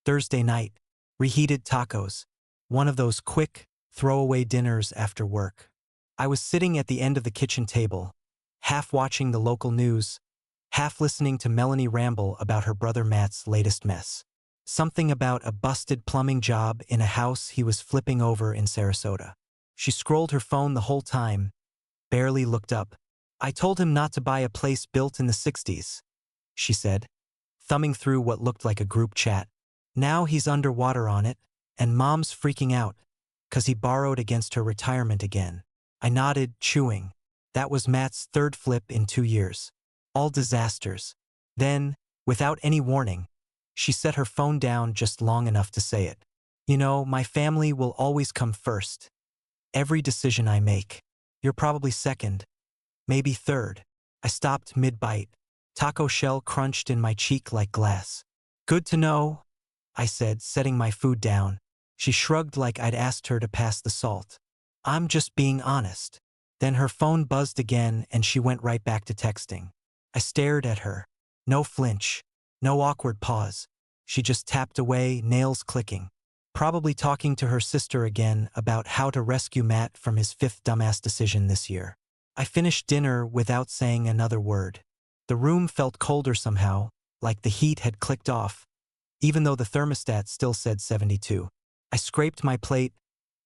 Thursday night. Reheated tacos. One of those quick, throwaway dinners after work. I was sitting at the end of the kitchen table, half watching the local news, half listening to Melanie ramble about her brother Matt's latest mess. Something about a busted plumbing job in a house he was flipping over in Sarasota. She scrolled her phone the whole time, barely looked up. "I told him not to buy a place built in the 60s, she said, thumbing through what looked like a group chat. "Now he's underwater on it, and Mom's freaking out, 'cause he borrowed against her retirement again." I nodded, chewing. That was Matt's third flip in 2 years. All disasters. Then, without any warning, she set her phone down just long enough to say it. "You know, my family will always come first. Every decision I make. You're probably second, maybe third." I stopped mid-bite. Taco shell crunched in my cheek like glass. "Good to know," I said, setting my food down. She shrugged like I'd asked her to pass the salt. "I'm just being honest." Then her phone buzzed again and she went right back to texting. I stared at her. No flinch. No awkward pause. She just tapped away, nails clicking. Probably talking to her sister again about how to rescue Matt from his 5th dumbass decision this year. I finished dinner without saying another word. The room felt colder somehow, like the heat had clicked off, even though the thermostat still said 72. I scraped my plate,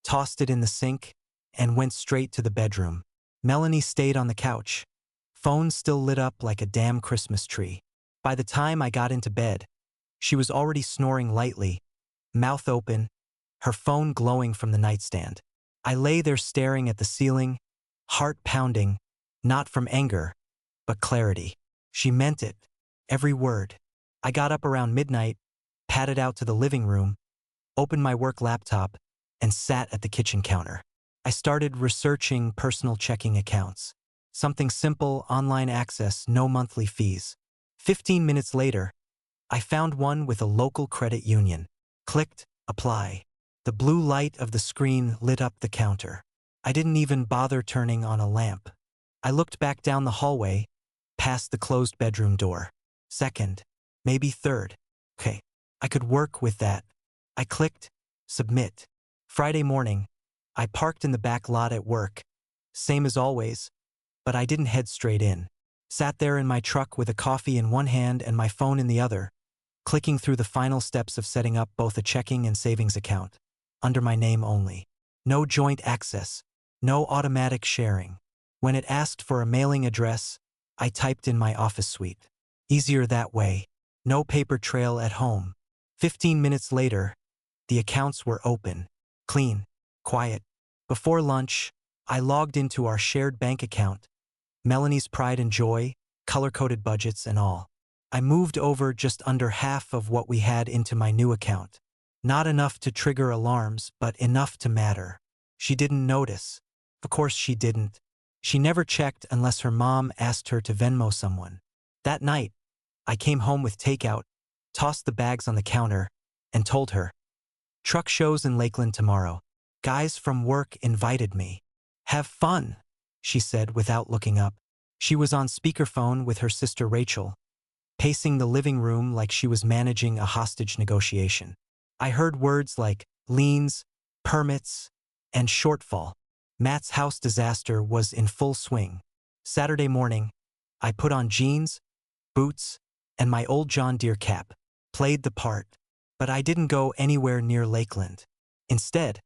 tossed it in the sink, and went straight to the bedroom. Melanie stayed on the couch. Phone still lit up like a damn Christmas tree. By the time I got into bed, she was already snoring lightly, mouth open, her phone glowing from the nightstand. I lay there staring at the ceiling, heart pounding, not from anger, but clarity. She meant it, every word. I got up around midnight, padded out to the living room, opened my work laptop, and sat at the kitchen counter. I started researching personal checking accounts. Something simple, online access, no monthly fees. 15 minutes later, I found one with a local credit union. Clicked, apply. The blue light of the screen lit up the counter. I didn't even bother turning on a lamp. I looked back down the hallway, past the closed bedroom door. Second, maybe third. Okay, I could work with that. I clicked, submit. Friday morning, I parked in the back lot at work. Same as always, but I didn't head straight in. Sat there in my truck with a coffee in one hand and my phone in the other, clicking through the final steps of setting up both a checking and savings account, under my name only. No joint access, no automatic sharing. When it asked for a mailing address, I typed in my office suite. Easier that way. No paper trail at home. 15 minutes later, the accounts were open, clean, quiet. Before lunch, I logged into our shared bank account, Melanie's pride and joy, color-coded budgets and all. I moved over just under half of what we had into my new account. Not enough to trigger alarms, but enough to matter. She didn't notice. Of course she didn't. She never checked unless her mom asked her to Venmo someone. That night, I came home with takeout, tossed the bags on the counter, and told her, "Truck shows in Lakeland tomorrow. Guys from work invited me. Have fun," she said without looking up. She was on speakerphone with her sister Rachel, pacing the living room like she was managing a hostage negotiation. I heard words like liens, permits, and shortfall. Matt's house disaster was in full swing. Saturday morning, I put on jeans, boots, and my old John Deere cap, played the part, but I didn't go anywhere near Lakeland. Instead,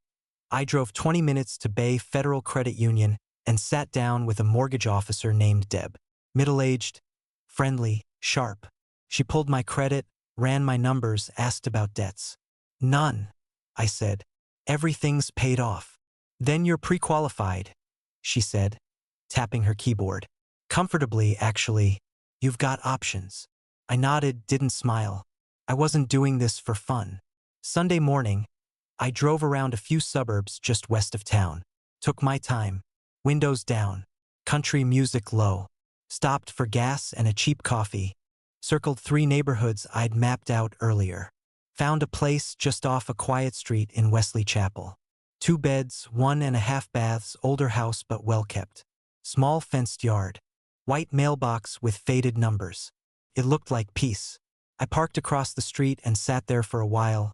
I drove 20 minutes to Bay Federal Credit Union and sat down with a mortgage officer named Deb. Middle-aged, friendly, sharp. She pulled my credit, ran my numbers, asked about debts. "None," I said. "Everything's paid off." "Then you're pre-qualified," she said, tapping her keyboard. "Comfortably, actually. You've got options." I nodded, didn't smile. I wasn't doing this for fun. Sunday morning, I drove around a few suburbs just west of town. Took my time. Windows down. Country music low. Stopped for gas and a cheap coffee. Circled 3 neighborhoods I'd mapped out earlier. Found a place just off a quiet street in Wesley Chapel. 2 beds, 1.5 baths, older house but well-kept. Small fenced yard. White mailbox with faded numbers. It looked like peace. I parked across the street and sat there for a while,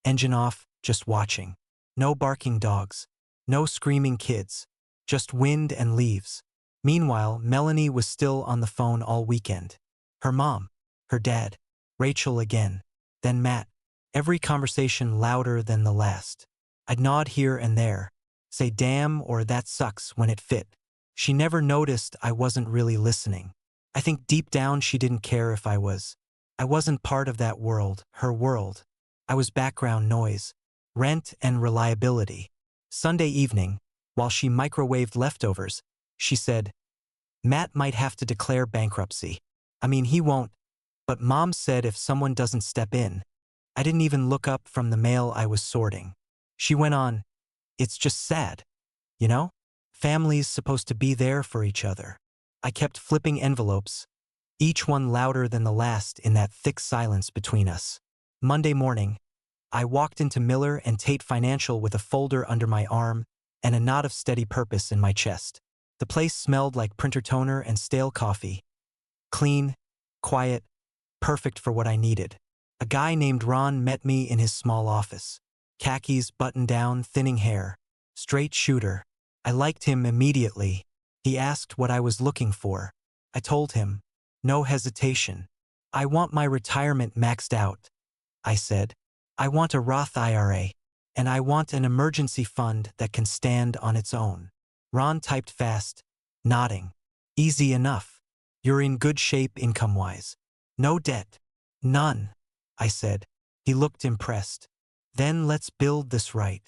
engine off, just watching. No barking dogs, no screaming kids, just wind and leaves. Meanwhile, Melanie was still on the phone all weekend. Her mom, her dad, Rachel again, then Matt. Every conversation louder than the last. I'd nod here and there, say damn or that sucks when it fit. She never noticed I wasn't really listening. I think deep down she didn't care if I was. I wasn't part of that world, her world. I was background noise, rent and reliability. Sunday evening, while she microwaved leftovers, she said, Matt might have to declare bankruptcy. I mean, he won't, but Mom said if someone doesn't step in. I didn't even look up from the mail I was sorting. She went on, it's just sad, you know? Family's supposed to be there for each other. I kept flipping envelopes, each one louder than the last in that thick silence between us. Monday morning, I walked into Miller and Tate Financial with a folder under my arm and a knot of steady purpose in my chest. The place smelled like printer toner and stale coffee. Clean, quiet, perfect for what I needed. A guy named Ron met me in his small office. Khakis, button down, thinning hair. Straight shooter. I liked him immediately. He asked what I was looking for. I told him. No hesitation. I want my retirement maxed out, I said. I want a Roth IRA. And I want an emergency fund that can stand on its own. Ron typed fast, nodding. Easy enough. You're in good shape income-wise. No debt. None, I said. He looked impressed. Then let's build this right.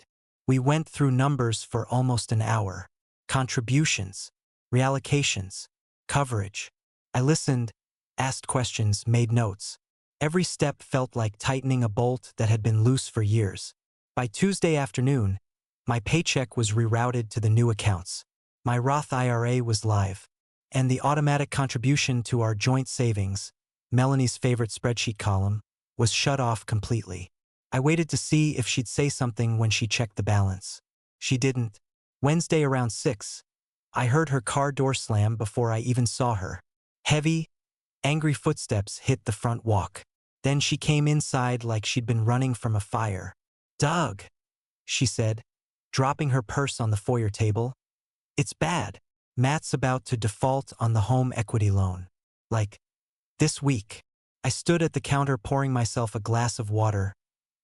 We went through numbers for almost an hour. Contributions, reallocations, coverage. I listened, asked questions, made notes. Every step felt like tightening a bolt that had been loose for years. By Tuesday afternoon, my paycheck was rerouted to the new accounts. My Roth IRA was live, and the automatic contribution to our joint savings, Melanie's favorite spreadsheet column, was shut off completely. I waited to see if she'd say something when she checked the balance. She didn't. Wednesday around 6, I heard her car door slam before I even saw her. Heavy, angry footsteps hit the front walk. Then she came inside like she'd been running from a fire. Doug, she said, dropping her purse on the foyer table. It's bad. Matt's about to default on the home equity loan. Like, this week. I stood at the counter pouring myself a glass of water,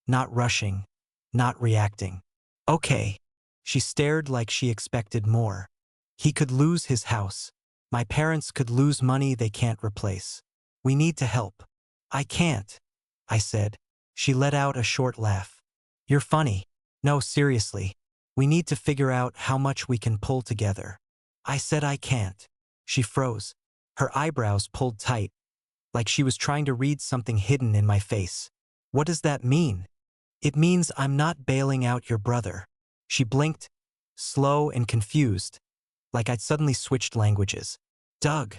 not rushing, not reacting. Okay. She stared like she expected more. He could lose his house. My parents could lose money they can't replace. We need to help. I can't, I said. She let out a short laugh. You're funny. No, seriously. We need to figure out how much we can pull together. I said I can't. She froze. Her eyebrows pulled tight, like she was trying to read something hidden in my face. What does that mean? It means I'm not bailing out your brother. She blinked, slow and confused, like I'd suddenly switched languages. Doug,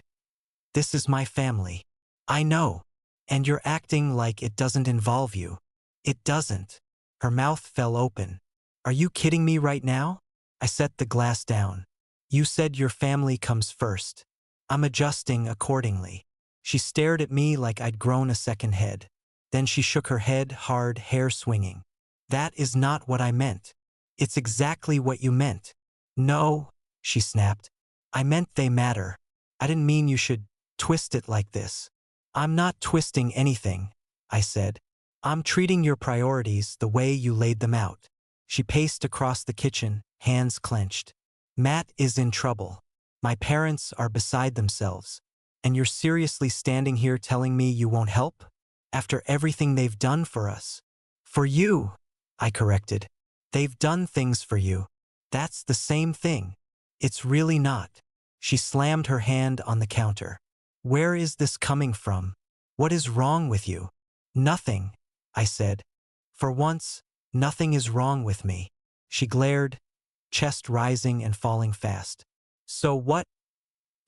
this is my family. I know. And you're acting like it doesn't involve you. It doesn't. Her mouth fell open. Are you kidding me right now? I set the glass down. You said your family comes first. I'm adjusting accordingly. She stared at me like I'd grown a second head. Then she shook her head, hard, hair swinging. That is not what I meant. It's exactly what you meant. No, she snapped. I meant they matter. I didn't mean you should twist it like this. I'm not twisting anything, I said. I'm treating your priorities the way you laid them out. She paced across the kitchen, hands clenched. Matt is in trouble. My parents are beside themselves. And you're seriously standing here telling me you won't help? After everything they've done for us. For you, I corrected. They've done things for you. That's the same thing. It's really not. She slammed her hand on the counter. Where is this coming from? What is wrong with you? Nothing, I said. For once, nothing is wrong with me. She glared, chest rising and falling fast. So what?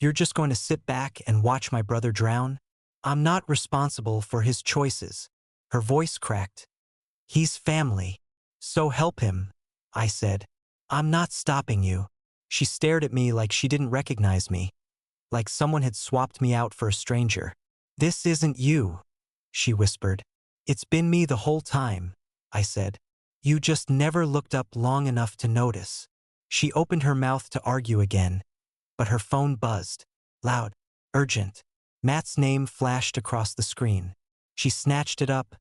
You're just going to sit back and watch my brother drown? I'm not responsible for his choices. Her voice cracked. He's family. So help him, I said. I'm not stopping you. She stared at me like she didn't recognize me, like someone had swapped me out for a stranger. This isn't you. she whispered. It's been me the whole time, I said. You just never looked up long enough to notice. She opened her mouth to argue again, but her phone buzzed. Loud. Urgent. Matt's name flashed across the screen. She snatched it up,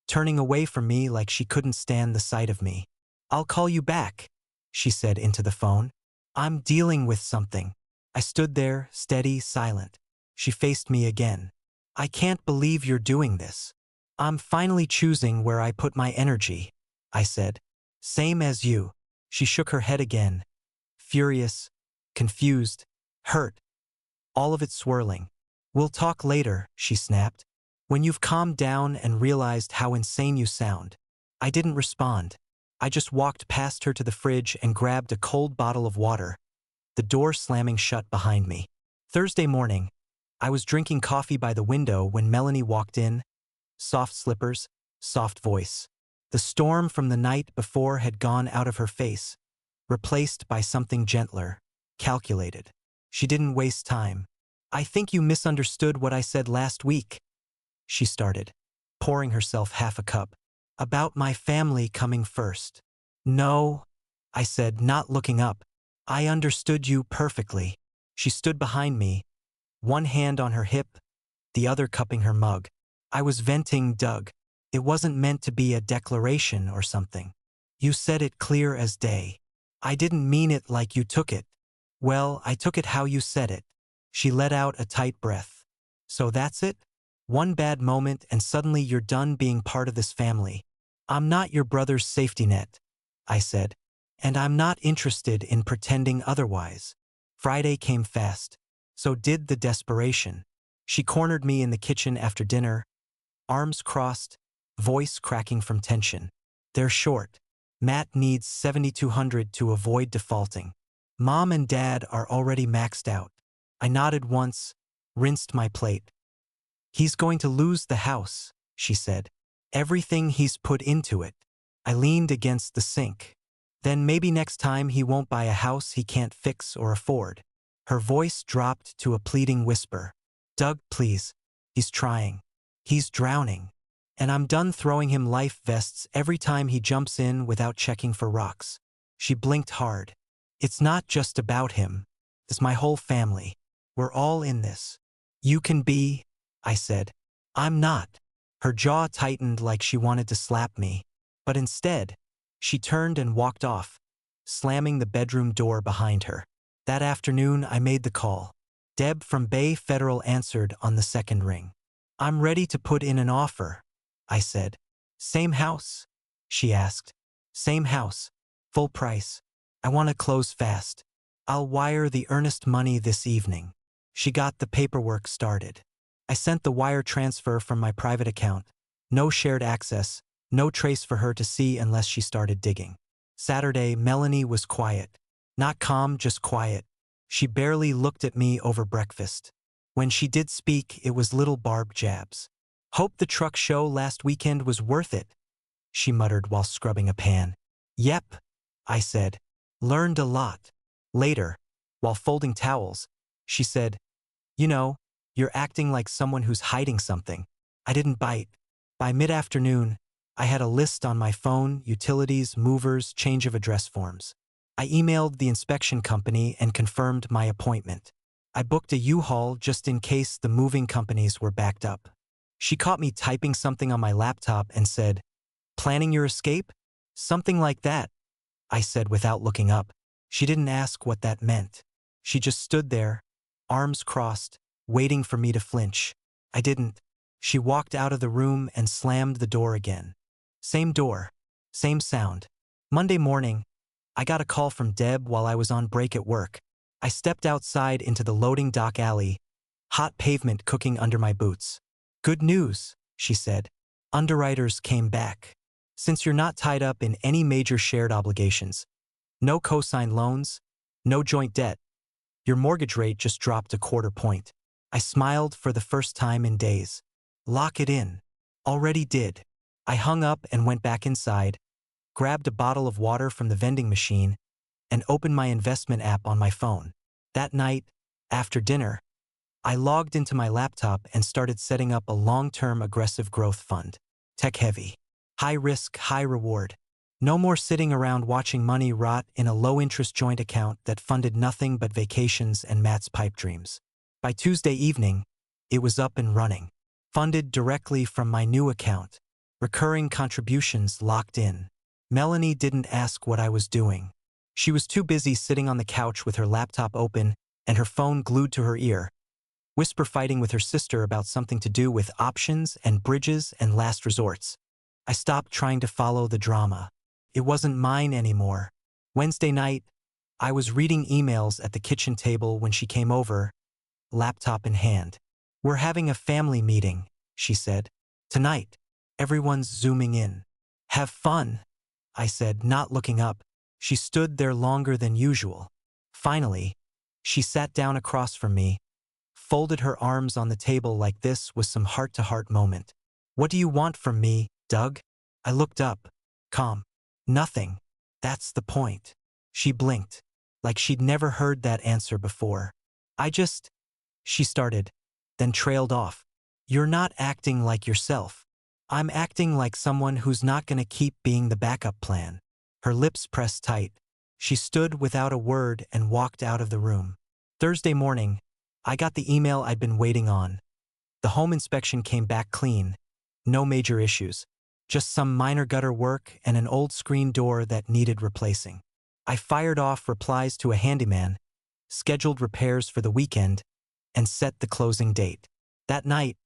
turning away from me like she couldn't stand the sight of me. I'll call you back, she said into the phone. I'm dealing with something. I stood there, steady, silent. She faced me again. I can't believe you're doing this. I'm finally choosing where I put my energy, I said. Same as you. She shook her head again. Furious, confused, hurt. All of it swirling. We'll talk later, she snapped. When you've calmed down and realized how insane you sound. I didn't respond. I just walked past her to the fridge and grabbed a cold bottle of water, the door slamming shut behind me. Thursday morning, I was drinking coffee by the window when Melanie walked in. Soft slippers, soft voice. The storm from the night before had gone out of her face, replaced by something gentler, calculated. She didn't waste time. I think you misunderstood what I said last week, she started, pouring herself half a cup. About my family coming first. No, I said, not looking up. I understood you perfectly. She stood behind me, one hand on her hip, the other cupping her mug. I was venting, Doug. It wasn't meant to be a declaration or something. You said it clear as day. I didn't mean it like you took it. Well, I took it how you said it. She let out a tight breath. So that's it? One bad moment and suddenly you're done being part of this family. I'm not your brother's safety net, I said, and I'm not interested in pretending otherwise. Friday came fast. So did the desperation. She cornered me in the kitchen after dinner, arms crossed, voice cracking from tension. They're short. Matt needs $7,200 to avoid defaulting. Mom and Dad are already maxed out. I nodded once, rinsed my plate. He's going to lose the house, she said. Everything he's put into it. I leaned against the sink. Then maybe next time he won't buy a house he can't fix or afford. Her voice dropped to a pleading whisper. Doug, please. He's trying. He's drowning. And I'm done throwing him life vests every time he jumps in without checking for rocks. She blinked hard. It's not just about him. It's my whole family. We're all in this. You can be, I said. I'm not. Her jaw tightened like she wanted to slap me. But instead, she turned and walked off, slamming the bedroom door behind her. That afternoon, I made the call. Deb from Bay Federal answered on the second ring. I'm ready to put in an offer, I said. Same house? She asked. Same house. Full price. I want to close fast. I'll wire the earnest money this evening. She got the paperwork started. I sent the wire transfer from my private account. No shared access, no trace for her to see unless she started digging. Saturday, Melanie was quiet. Not calm, just quiet. She barely looked at me over breakfast. When she did speak, it was little barbed jabs. Hope the truck show last weekend was worth it, she muttered while scrubbing a pan. Yep, I said. Learned a lot. Later, while folding towels, she said, You know, you're acting like someone who's hiding something. I didn't bite. By mid-afternoon, I had a list on my phone, utilities, movers, change of address forms. I emailed the inspection company and confirmed my appointment. I booked a U-Haul just in case the moving companies were backed up. She caught me typing something on my laptop and said, Planning your escape? Something like that, I said without looking up. She didn't ask what that meant. She just stood there, arms crossed, waiting for me to flinch. I didn't. She walked out of the room and slammed the door again. Same door, same sound. Monday morning, I got a call from Deb while I was on break at work. I stepped outside into the loading dock alley, hot pavement cooking under my boots. Good news, she said. Underwriters came back. Since you're not tied up in any major shared obligations, no co-signed loans, no joint debt, your mortgage rate just dropped a quarter point. I smiled for the first time in days. Lock it in. Already did. I hung up and went back inside, grabbed a bottle of water from the vending machine, and opened my investment app on my phone. That night, after dinner, I logged into my laptop and started setting up a long-term aggressive growth fund. Tech-heavy. High risk, high reward. No more sitting around watching money rot in a low-interest joint account that funded nothing but vacations and Matt's pipe dreams. By Tuesday evening, it was up and running. Funded directly from my new account. Recurring contributions locked in. Melanie didn't ask what I was doing. She was too busy sitting on the couch with her laptop open and her phone glued to her ear, whisper fighting with her sister about something to do with options and bridges and last resorts. I stopped trying to follow the drama. It wasn't mine anymore. Wednesday night, I was reading emails at the kitchen table when she came over, laptop in hand. "We're having a family meeting," she said. "Tonight. Everyone's zooming in. Have fun," I said, not looking up. She stood there longer than usual. Finally, she sat down across from me, folded her arms on the table like this was some heart-to-heart moment. "What do you want from me, Doug?" I looked up, calm. "Nothing. That's the point." She blinked, like she'd never heard that answer before. She started, then trailed off. "You're not acting like yourself. I'm acting like someone who's not gonna keep being the backup plan." Her lips pressed tight. She stood without a word and walked out of the room. Thursday morning, I got the email I'd been waiting on. The home inspection came back clean. No major issues. Just some minor gutter work and an old screen door that needed replacing. I fired off replies to a handyman, scheduled repairs for the weekend, and set the closing date. That night,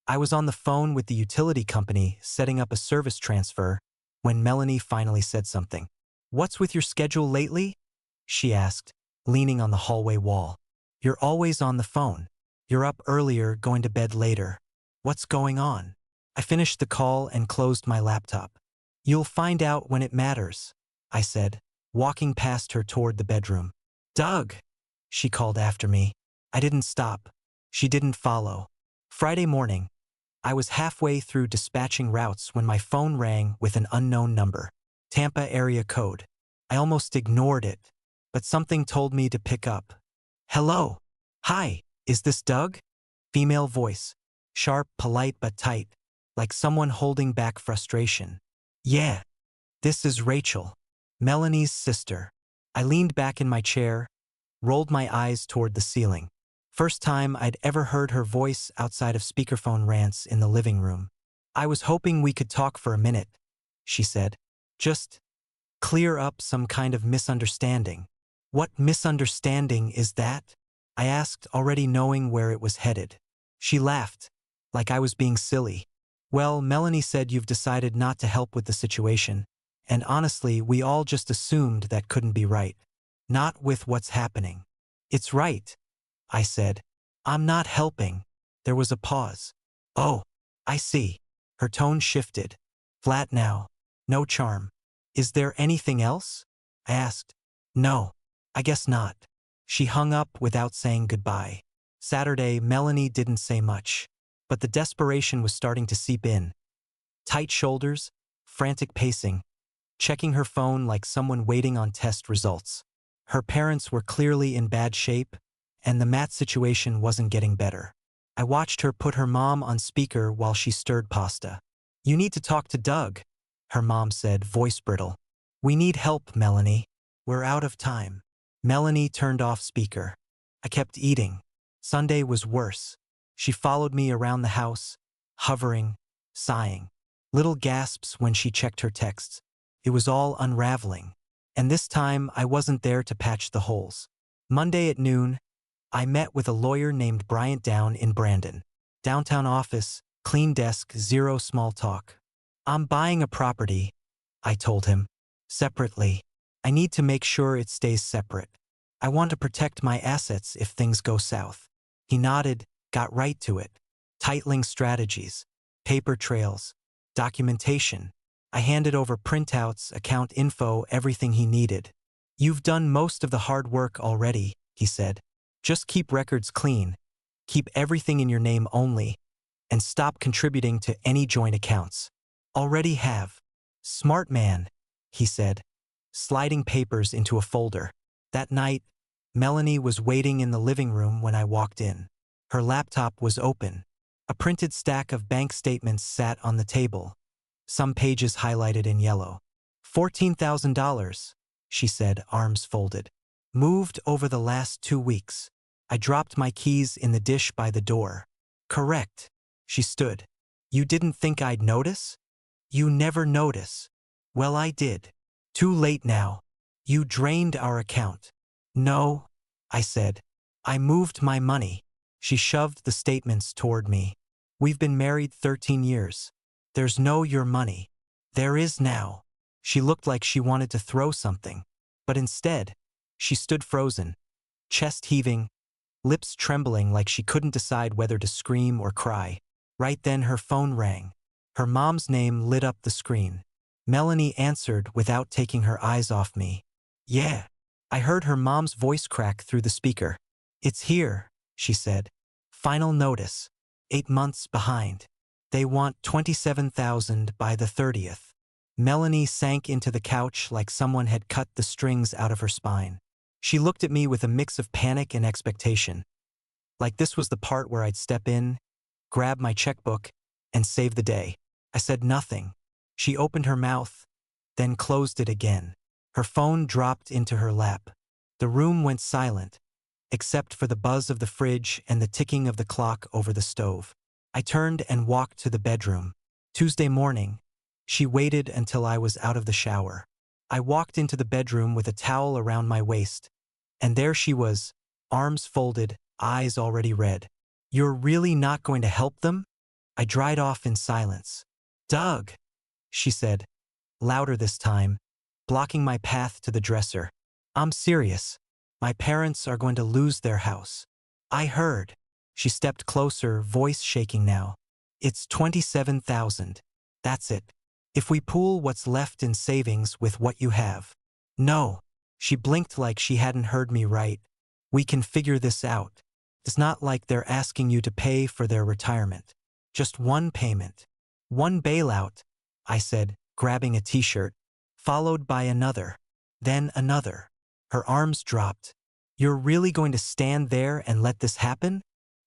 I was on the phone with the utility company setting up a service transfer when Melanie finally said something. "What's with your schedule lately?" she asked, leaning on the hallway wall. "You're always on the phone. You're up earlier, going to bed later. What's going on?" I finished the call and closed my laptop. "You'll find out when it matters," I said, walking past her toward the bedroom. "Doug!" she called after me. I didn't stop. She didn't follow. Friday morning, I was halfway through dispatching routes when my phone rang with an unknown number. Tampa area code. I almost ignored it, but something told me to pick up. "Hello. Hi, is this Doug?" Female voice. Sharp, polite but tight, like someone holding back frustration. "Yeah. This is Rachel, Melanie's sister." I leaned back in my chair, rolled my eyes toward the ceiling. First time I'd ever heard her voice outside of speakerphone rants in the living room. "I was hoping we could talk for a minute," she said. "Just clear up some kind of misunderstanding." "What misunderstanding is that?" I asked, already knowing where it was headed. She laughed, like I was being silly. "Well, Melanie said you've decided not to help with the situation, and honestly, we all just assumed that couldn't be right. Not with what's happening." "It's right," I said. "I'm not helping." There was a pause. "Oh, I see." Her tone shifted. Flat now. No charm. "Is there anything else?" I asked. "No, I guess not." She hung up without saying goodbye. Saturday, Melanie didn't say much, but the desperation was starting to seep in. Tight shoulders, frantic pacing, checking her phone like someone waiting on test results. Her parents were clearly in bad shape, and the Matt situation wasn't getting better. I watched her put her mom on speaker while she stirred pasta. "You need to talk to Doug," her mom said, voice brittle. "We need help, Melanie. We're out of time." Melanie turned off speaker. I kept eating. Sunday was worse. She followed me around the house, hovering, sighing. Little gasps when she checked her texts. It was all unraveling. And this time, I wasn't there to patch the holes. Monday at noon, I met with a lawyer named Bryant Down in Brandon. Downtown office, clean desk, zero small talk. "I'm buying a property," I told him. "Separately. I need to make sure it stays separate. I want to protect my assets if things go south." He nodded, got right to it. Titling strategies, paper trails, documentation. I handed over printouts, account info, everything he needed. "You've done most of the hard work already," he said. "Just keep records clean, keep everything in your name only, and stop contributing to any joint accounts." "Already have." "Smart man," he said, sliding papers into a folder. That night, Melanie was waiting in the living room when I walked in. Her laptop was open. A printed stack of bank statements sat on the table, some pages highlighted in yellow. $14,000, she said, arms folded. Moved over the last 2 weeks. I dropped my keys in the dish by the door. Correct. She stood. You didn't think I'd notice? You never notice. Well, I did. Too late now. You drained our account. No, I said. I moved my money. She shoved the statements toward me. We've been married 13 years. There's no your money. There is now. She looked like she wanted to throw something, but instead, she stood frozen, chest heaving, lips trembling like she couldn't decide whether to scream or cry. Right then her phone rang. Her mom's name lit up the screen. Melanie answered without taking her eyes off me. Yeah. I heard her mom's voice crack through the speaker. It's here, she said. Final notice. 8 months behind. They want $27,000 by the 30th. Melanie sank into the couch like someone had cut the strings out of her spine. She looked at me with a mix of panic and expectation. Like this was the part where I'd step in, grab my checkbook, and save the day. I said nothing. She opened her mouth, then closed it again. Her phone dropped into her lap. The room went silent, except for the buzz of the fridge and the ticking of the clock over the stove. I turned and walked to the bedroom. Tuesday morning. She waited until I was out of the shower. I walked into the bedroom with a towel around my waist, and there she was, arms folded, eyes already red. You're really not going to help them? I dried off in silence. Doug, she said, louder this time, blocking my path to the dresser. I'm serious. My parents are going to lose their house. I heard. She stepped closer, voice shaking now. It's $27,000. That's it. If we pool what's left in savings with what you have. No. She blinked like she hadn't heard me right. We can figure this out. It's not like they're asking you to pay for their retirement. Just one payment. One bailout, I said, grabbing a t-shirt, followed by another. Then another. Her arms dropped. You're really going to stand there and let this happen?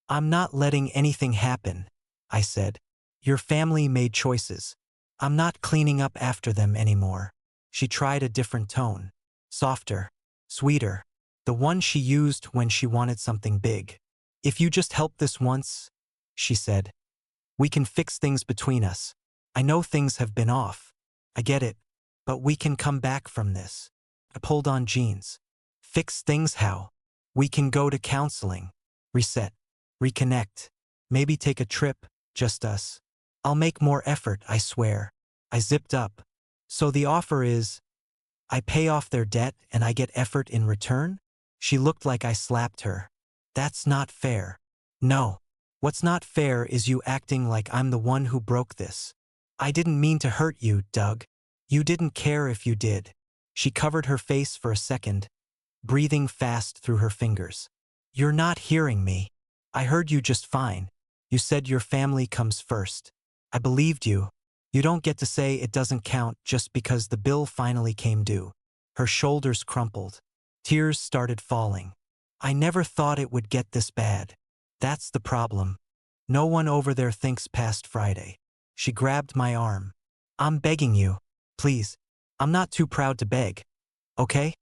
I'm not letting anything happen, I said. Your family made choices. I'm not cleaning up after them anymore. She tried a different tone. Softer. Sweeter. The one she used when she wanted something big. If you just help this once, she said, we can fix things between us. I know things have been off. I get it. But we can come back from this. I pulled on jeans. Fix things how? We can go to counseling. Reset. Reconnect. Maybe take a trip, just us. I'll make more effort, I swear. I zipped up. So the offer is, I pay off their debt and I get effort in return? She looked like I slapped her. That's not fair. No. What's not fair is you acting like I'm the one who broke this. I didn't mean to hurt you, Doug. You didn't care if you did. She covered her face for a second, breathing fast through her fingers. You're not hearing me. I heard you just fine. You said your family comes first. I believed you. You don't get to say it doesn't count just because the bill finally came due. Her shoulders crumpled. Tears started falling. I never thought it would get this bad. That's the problem. No one over there thinks past Friday. She grabbed my arm. I'm begging you. Please. I'm not too proud to beg. Okay?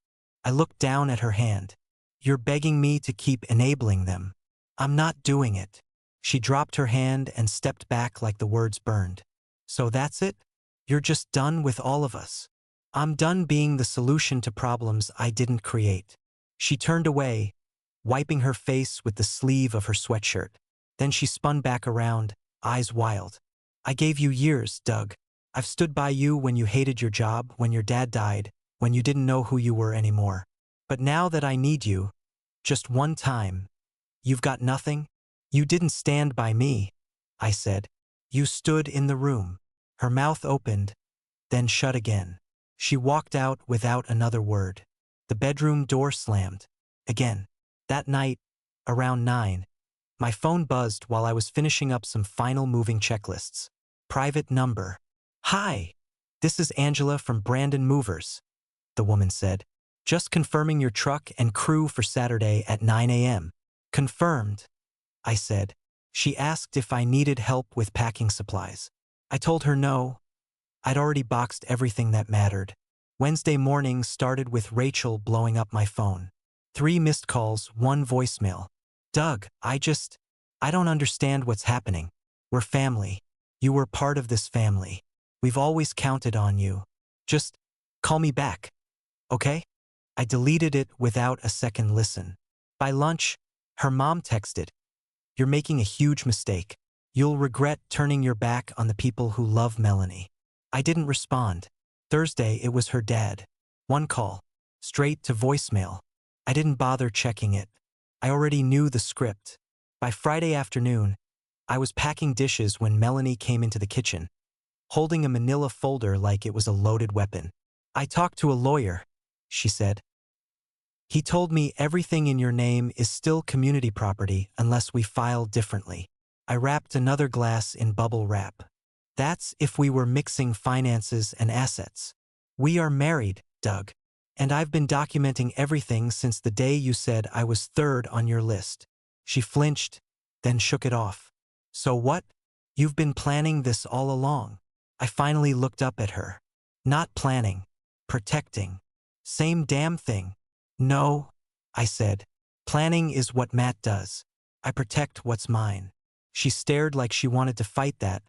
I looked down at her hand. You're begging me to keep enabling them. I'm not doing it. She dropped her hand and stepped back like the words burned. So that's it? You're just done with all of us. I'm done being the solution to problems I didn't create. She turned away, wiping her face with the sleeve of her sweatshirt. Then she spun back around, eyes wild. I gave you years, Doug. I've stood by you when you hated your job, when your dad died, when you didn't know who you were anymore. But now that I need you, just one time, you've got nothing? You didn't stand by me, I said. You stood in the room. Her mouth opened, then shut again. She walked out without another word. The bedroom door slammed. Again. That night, around 9, my phone buzzed while I was finishing up some final moving checklists. Private number. Hi. This is Angela from Brandon Movers, the woman said. Just confirming your truck and crew for Saturday at 9 a.m. Confirmed. I said. She asked if I needed help with packing supplies. I told her no. I'd already boxed everything that mattered. Wednesday morning started with Rachel blowing up my phone. 3 missed calls, 1 voicemail. Doug, I don't understand what's happening. We're family. You were part of this family. We've always counted on you. Just call me back, okay? I deleted it without a second listen. By lunch, her mom texted, "You're making a huge mistake. You'll regret turning your back on the people who love Melanie." I didn't respond. Thursday, it was her dad. 1 call. Straight to voicemail. I didn't bother checking it. I already knew the script. By Friday afternoon, I was packing dishes when Melanie came into the kitchen, holding a manila folder like it was a loaded weapon. "I talked to a lawyer," she said. "He told me everything in your name is still community property unless we file differently." I wrapped another glass in bubble wrap. "That's if we were mixing finances and assets. We are married, Doug. And I've been documenting everything since the day you said I was 3rd on your list." She flinched, then shook it off. "So what? You've been planning this all along." I finally looked up at her. "Not planning. Protecting. Same damn thing." "No," I said. "Planning is what Matt does. I protect what's mine." She stared like she wanted to fight that,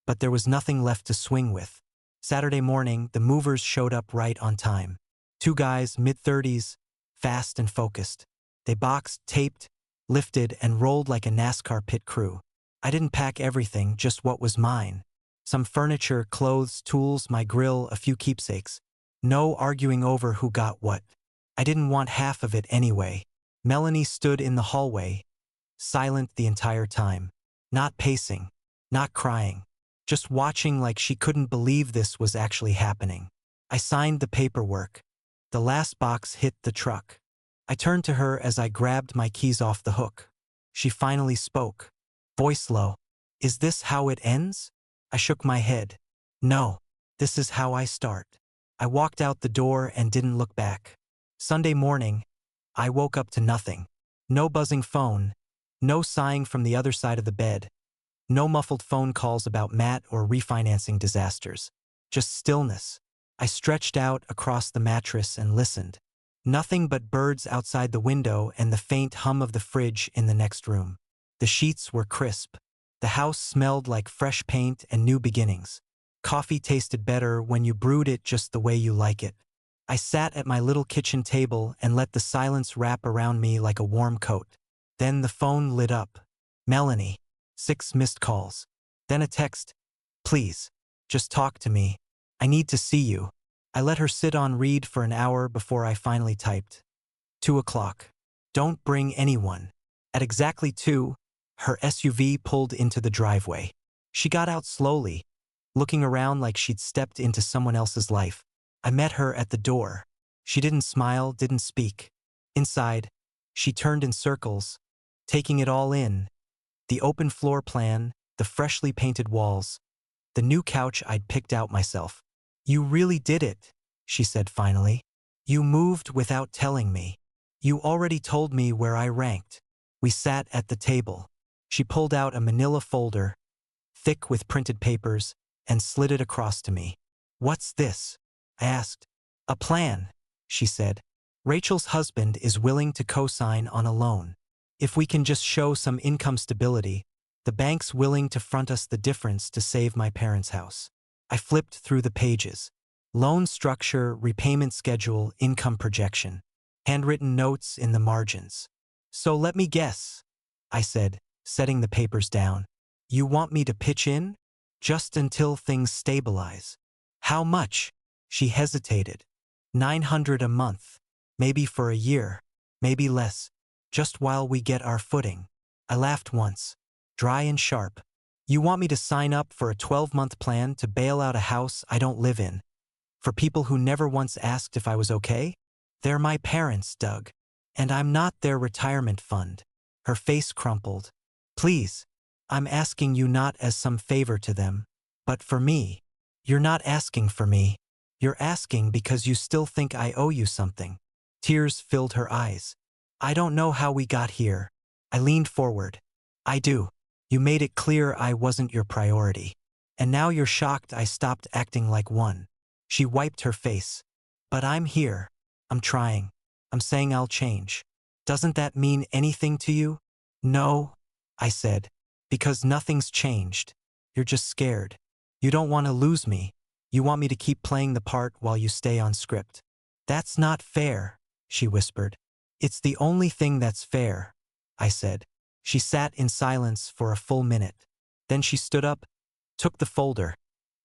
but there was nothing left to swing with. Saturday morning, the movers showed up right on time. 2 guys, mid-30s, fast and focused. They boxed, taped, lifted, and rolled like a NASCAR pit crew. I didn't pack everything, just what was mine. Some furniture, clothes, tools, my grill, a few keepsakes. No arguing over who got what. I didn't want half of it anyway. Melanie stood in the hallway, silent the entire time. Not pacing, not crying, just watching like she couldn't believe this was actually happening. I signed the paperwork. The last box hit the truck. I turned to her as I grabbed my keys off the hook. She finally spoke. Voice low. "Is this how it ends?" I shook my head. "No, this is how I start." I walked out the door and didn't look back. Sunday morning, I woke up to nothing. No buzzing phone. No sighing from the other side of the bed. No muffled phone calls about Matt or refinancing disasters. Just stillness. I stretched out across the mattress and listened. Nothing but birds outside the window and the faint hum of the fridge in the next room. The sheets were crisp. The house smelled like fresh paint and new beginnings. Coffee tasted better when you brewed it just the way you like it. I sat at my little kitchen table and let the silence wrap around me like a warm coat. Then the phone lit up. Melanie. 6 missed calls. Then a text. "Please, just talk to me. I need to see you." I let her sit on read for an hour before I finally typed. 2 o'clock. "Don't bring anyone." At exactly 2, her SUV pulled into the driveway. She got out slowly, looking around like she'd stepped into someone else's life. I met her at the door. She didn't smile, didn't speak. Inside, she turned in circles, taking it all in. The open floor plan, the freshly painted walls, the new couch I'd picked out myself. "You really did it," she said finally. "You moved without telling me. You already told me where I ranked." We sat at the table. She pulled out a manila folder, thick with printed papers, and slid it across to me. "What's this?" I asked. "A plan," she said. "Rachel's husband is willing to co-sign on a loan. If we can just show some income stability, the bank's willing to front us the difference to save my parents' house." I flipped through the pages. Loan structure, repayment schedule, income projection. Handwritten notes in the margins. "So let me guess," I said, setting the papers down. "You want me to pitch in? Just until things stabilize." "How much?" She hesitated. "900 a month. Maybe for a year. Maybe less. Just while we get our footing." I laughed once, dry and sharp. "You want me to sign up for a 12-month plan to bail out a house I don't live in? For people who never once asked if I was okay? They're my parents, Doug. And I'm not their retirement fund." Her face crumpled. "Please, I'm asking you not as some favor to them, but for me." "You're not asking for me. You're asking because you still think I owe you something." Tears filled her eyes. "I don't know how we got here." I leaned forward. I do. You made it clear I wasn't your priority. And now you're shocked I stopped acting like one. She wiped her face. But I'm here. I'm trying. I'm saying I'll change. Doesn't that mean anything to you? No, I said. Because nothing's changed. You're just scared. You don't want to lose me. You want me to keep playing the part while you stay on script. That's not fair, she whispered. It's the only thing that's fair, I said. She sat in silence for a full minute. Then she stood up, took the folder,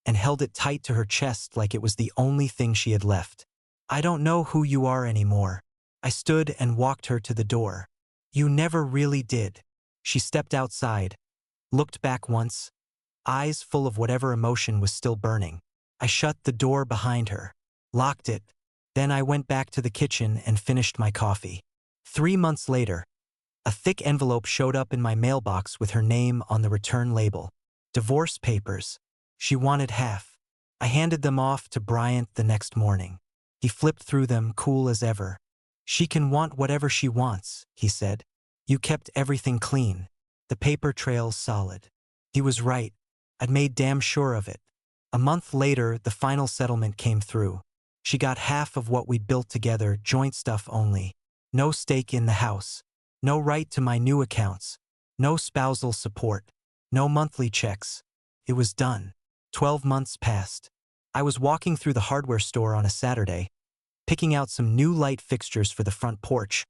and held it tight to her chest like it was the only thing she had left. I don't know who you are anymore. I stood and walked her to the door. You never really did. She stepped outside, looked back once, eyes full of whatever emotion was still burning. I shut the door behind her, locked it. Then I went back to the kitchen and finished my coffee. 3 months later, a thick envelope showed up in my mailbox with her name on the return label. Divorce papers. She wanted half. I handed them off to Bryant the next morning. He flipped through them, cool as ever. She can want whatever she wants, he said. You kept everything clean. The paper trail's solid. He was right. I'd made damn sure of it. A month later, the final settlement came through. She got half of what we'd built together, joint stuff only. No stake in the house. No right to my new accounts. No spousal support. No monthly checks. It was done. 12 months passed. I was walking through the hardware store on a Saturday, picking out some new light fixtures for the front porch,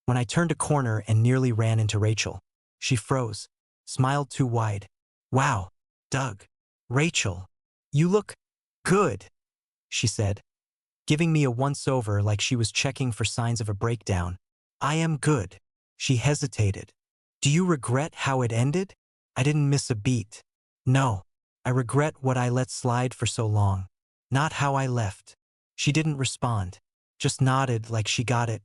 when I turned a corner and nearly ran into Rachel. She froze, smiled too wide. Wow, Doug. Rachel. You look good, she said, giving me a once-over like she was checking for signs of a breakdown. I am good. She hesitated. Do you regret how it ended? I didn't miss a beat. No. I regret what I let slide for so long. Not how I left. She didn't respond, just nodded like she got it,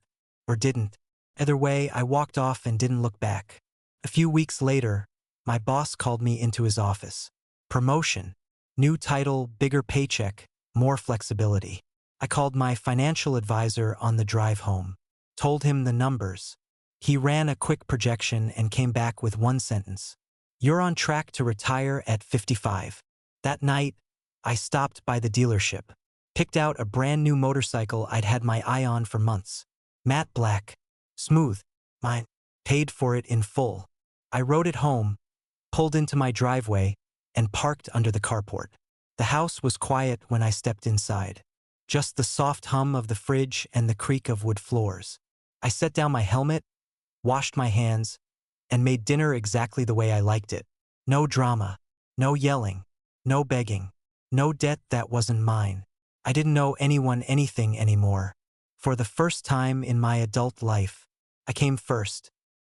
or didn't. Either way, I walked off and didn't look back. A few weeks later, my boss called me into his office. Promotion. New title, bigger paycheck, more flexibility. I called my financial advisor on the drive home. Told him the numbers. He ran a quick projection and came back with one sentence. You're on track to retire at 55. That night, I stopped by the dealership, picked out a brand new motorcycle I'd had my eye on for months. Matte black. Smooth. Mine. Paid for it in full. I rode it home, pulled into my driveway, and parked under the carport. The house was quiet when I stepped inside. Just the soft hum of the fridge and the creak of wood floors. I set down my helmet, washed my hands, and made dinner exactly the way I liked it. No drama, no yelling, no begging, no debt that wasn't mine. I didn't know anyone anything anymore. For the first time in my adult life, I came first.